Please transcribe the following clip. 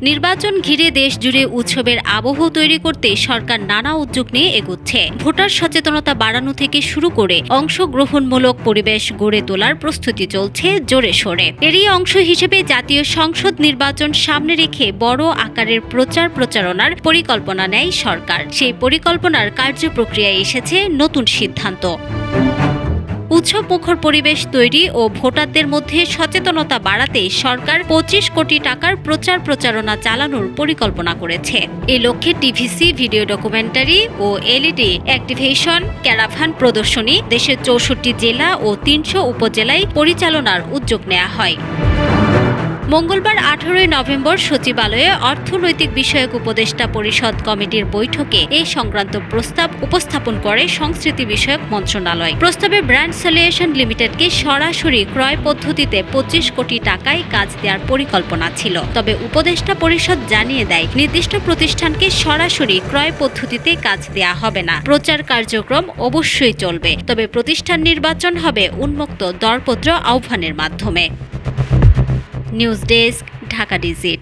নির্বাচন ঘিরে দেশ জুড়ে উৎসবের আবহ তৈরি করতে সরকার নানা উদ্যোগ নিয়ে এগোচ্ছে। ভোটার সচেতনতা বাড়ানো থেকে শুরু করে অংশগ্রহণমূলক পরিবেশ গড়ে তোলার প্রস্তুতি চলছে জোরে সোরে। এরই অংশ হিসেবে জাতীয় সংসদ নির্বাচন সামনে রেখে বড় আকারের প্রচারণার পরিকল্পনা নেয় সরকার। সেই পরিকল্পনার কার্যপ্রক্রিয়ায় এসেছে নতুন সিদ্ধান্ত। উৎসবমুখর পরিবেশ তৈরি ও ভোটারদের মধ্যে সচেতনতা বাড়াতে সরকার 25 কোটি টাকার প্রচারণা চালানোর পরিকল্পনা করেছে। এই লক্ষ্যে টিভিসি, ভিডিও ডকুমেন্টারি ও এলইডি অ্যাক্টিভেশন, ক্যারাভান প্রদর্শনী দেশের 64 জেলা ও 300 উপজেলায় পরিচালনার উদ্যোগ নেওয়া হয়। মঙ্গলবার 18 নভেম্বর সচিবালয়ে অর্থনৈতিক বিষয়ক উপদেষ্টা পরিষদ কমিটির বৈঠকে এ সংক্রান্ত প্রস্তাব উপস্থাপন করে সংস্কৃতি বিষয়ক মন্ত্রণালয়। প্রস্তাবে ব্র্যান্ড সলিউশন লিমিটেডকে সরাসরি ক্রয় পদ্ধতিতে 25 কোটি টাকায় কাজ দেওয়ার পরিকল্পনা ছিল। তবে উপদেষ্টা পরিষদ জানিয়ে দেয়, নির্দিষ্ট প্রতিষ্ঠানকে সরাসরি ক্রয় পদ্ধতিতে কাজ দেয়া হবে না। প্রচার কার্যক্রম অবশ্যই চলবে, তবে প্রতিষ্ঠান নির্বাচন হবে উন্মুক্ত দরপত্র আহ্বানের মাধ্যমে। News desk, Dhaka digit.